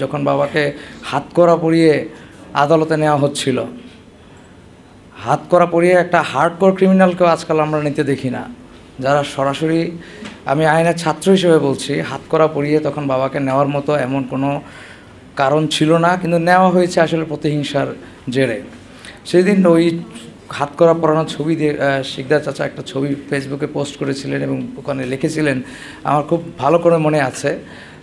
যখন বাবাকে হাতকড়া পরিয়ে আদালতে নেওয়া হচ্ছিল, হাতকড়া পরিয়ে একটা হার্ডকোর ক্রিমিনালকেও আজকাল আমরা নিতে দেখি না, যারা সরাসরি, আমি আইনের ছাত্র হিসেবে বলছি, হাতকড়া পরিয়ে তখন বাবাকে নেওয়ার মতো এমন কোনো কারণ ছিল না, কিন্তু নেওয়া হয়েছে আসলে প্রতিহিংসার জেরে। সেদিন ওই হাতকড়া পরানো ছবি দিয়ে শিকদার চাচা একটা ছবি ফেসবুকে পোস্ট করেছিলেন এবং ওখানে লিখেছিলেন, আমার খুব ভালো করে মনে আছে,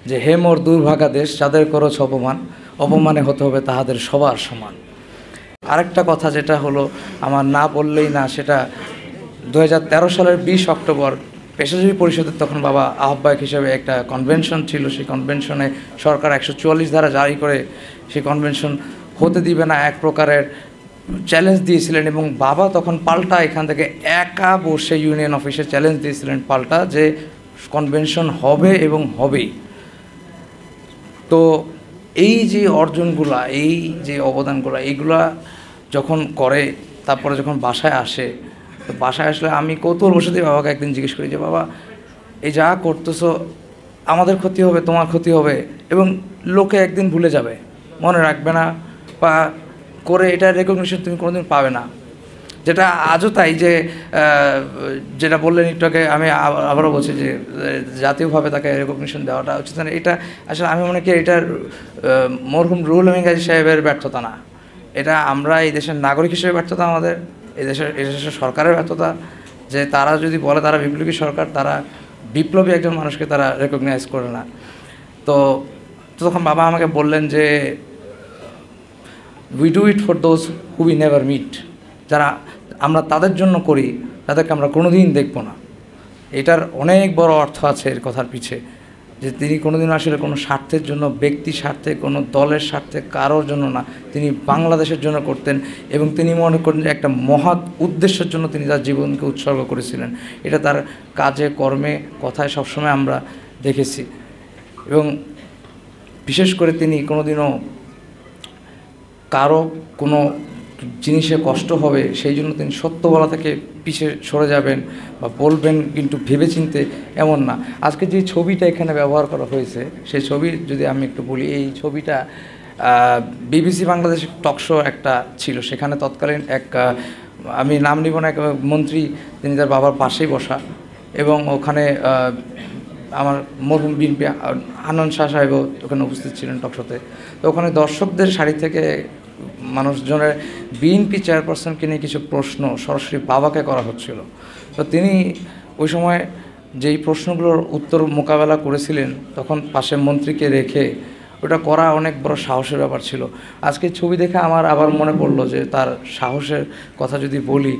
যে হে মোর দুর্ভাগা দেশ, যাদের করছ অপমান, অপমানে হতে হবে তাহাদের সবার সমান। আরেকটা কথা যেটা হলো আমার না বললেই না, সেটা 2013 সালের 20 অক্টোবর পেশাজীবী পরিষদের তখন বাবা আহ্বায়ক হিসেবে একটা কনভেনশন ছিল। সেই কনভেনশনে সরকার 144 ধারা জারি করে সেই কনভেনশন হতে দিবে না এক প্রকারের চ্যালেঞ্জ দিয়েছিলেন, এবং বাবা তখন পাল্টা এখান থেকে একা বসে ইউনিয়ন অফিসে চ্যালেঞ্জ দিয়েছিলেন পাল্টা, যে কনভেনশন হবে এবং হবেই। তো এই যে অর্জনগুলা, এই যে অবদানগুলা, এইগুলা যখন করে, তারপরে যখন বাসায় আসে, তো বাসায় আসলে আমি কৌতূহল বসেতেই বাবাকে একদিন জিজ্ঞেস করি যে বাবা, এই যা করতেছো আমাদের ক্ষতি হবে, তোমার ক্ষতি হবে, এবং লোকে একদিন ভুলে যাবে, মনে রাখবে না, বা করে এটা রেকগনিশন তুমি কোনোদিন পাবে না। যেটা আজও তাই, যে যেটা বললেন একটু আগে, আমি আবারও বলছি যে জাতীয়ভাবে তাকে রেকগনিশন দেওয়াটা উচিত না। এটা আসলে আমি মনে করি এটার মরহুম রুহুল আমিন গাজী সাহেবের ব্যর্থতা না, এটা আমরা এই দেশের নাগরিক হিসেবে ব্যর্থতা, আমাদের এই দেশের সরকারের ব্যর্থতা, যে তারা যদি বলে তারা বিপ্লবী সরকার, তারা বিপ্লবী একজন মানুষকে তারা রেকগনাইজ করে না। তো তখন বাবা আমাকে বললেন যে we do it for those who we never meet, যারা আমরা তাদের জন্য করি, তাদেরকে আমরা কোনোদিন দেখব না। এটার অনেক বড় অর্থ আছে এর কথার পিছে, যে তিনি কোনোদিন আসলে কোনো স্বার্থের জন্য, ব্যক্তি স্বার্থে, কোনো দলের স্বার্থে, কারোর জন্য না, তিনি বাংলাদেশের জন্য করতেন, এবং তিনি মনে করেন যে একটা মহৎ উদ্দেশ্যের জন্য তিনি তার জীবনকে উৎসর্গ করেছিলেন। এটা তার কাজে, কর্মে, কথায় সবসময় আমরা দেখেছি। এবং বিশেষ করে তিনি কোনোদিনও কারো কোনো জিনিসে কষ্ট হবে সেই জন্য তিনি সত্য বলা থেকে পিছিয়ে সরে যাবেন বা বলবেন কিন্তু ভেবেচিন্তে, এমন না। আজকে যে ছবিটা এখানে ব্যবহার করা হয়েছে, সেই ছবি যদি আমি একটু বলি, এই ছবিটা বিবিসি বাংলাদেশ টকশো একটা ছিল, সেখানে তৎকালীন এক, আমি নাম নিব না, এক মন্ত্রী, তিনি তার বাবার পাশেই বসা, এবং ওখানে আমার মরহুম বিএনপি আনন্দ শাহ সাহেবও ওখানে উপস্থিত ছিলেন টকশোতে। তো ওখানে দর্শকদের সারি থেকে মানুষজনের বিএনপি চেয়ারপারসনকে নিয়ে কিছু প্রশ্ন সরাসরি বাবাকে করা হচ্ছিল। তো তিনি ওই সময় যেই প্রশ্নগুলোর উত্তর মোকাবেলা করেছিলেন, তখন পাশে মন্ত্রীকে রেখে ওটা করা অনেক বড় সাহসের ব্যাপার ছিল। আজকে ছবি দেখে আমার আবার মনে পড়লো যে তার সাহসের কথা যদি বলি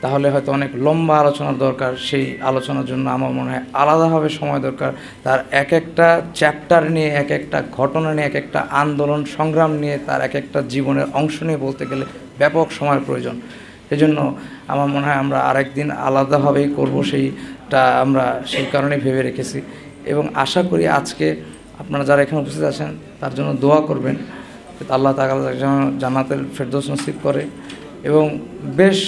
তাহলে হয়তো অনেক লম্বা আলোচনার দরকার। সেই আলোচনার জন্য আমার মনে হয় আলাদাভাবে সময় দরকার। তার এক একটা চ্যাপ্টার নিয়ে, এক একটা ঘটনা নিয়ে, এক একটা আন্দোলন সংগ্রাম নিয়ে, তার এক একটা জীবনের অংশ নিয়ে বলতে গেলে ব্যাপক সময়ের প্রয়োজন। সেজন্য আমার মনে হয় আমরা আরেকদিন আলাদাভাবেই করব, সেইটা আমরা সেই কারণে ভেবে রেখেছি। এবং আশা করি আজকে আপনারা যারা এখানে উপস্থিত আছেন তার জন্য দোয়া করবেন, আল্লাহ তাআলা যেন জান্নাতুল ফেরদৌস নসিব করে। এবং বেশ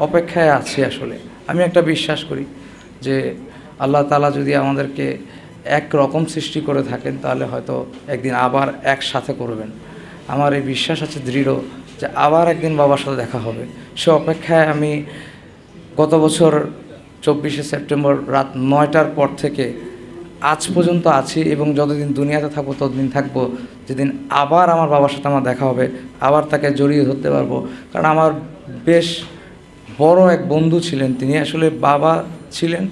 অপেক্ষায় আছি আসলে। আমি একটা বিশ্বাস করি যে আল্লাহ তাআলা যদি আমাদেরকে এক রকম সৃষ্টি করে থাকেন, তাহলে হয়তো একদিন আবার একসাথে করবেন। আমার এই বিশ্বাস আছে দৃঢ় যে আবার একদিন বাবার সাথে দেখা হবে। সে অপেক্ষায় আমি গত বছর 24শে সেপ্টেম্বর রাত 9টার পর থেকে আজ পর্যন্ত আছি, এবং যতদিন দুনিয়াতে থাকবো ততদিন থাকবো, যেদিন আবার আমার বাবার সাথে আমার দেখা হবে, আবার তাকে জড়িয়ে ধরতে পারবো। কারণ আমার বেশ বড় এক বন্ধু ছিলেন, তিনি আসলে বাবা ছিলেন,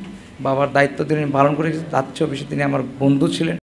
বাবার দায়িত্ব তিনি পালন করেছেন, তার চেয়েও বেশি তিনি আমার বন্ধু ছিলেন।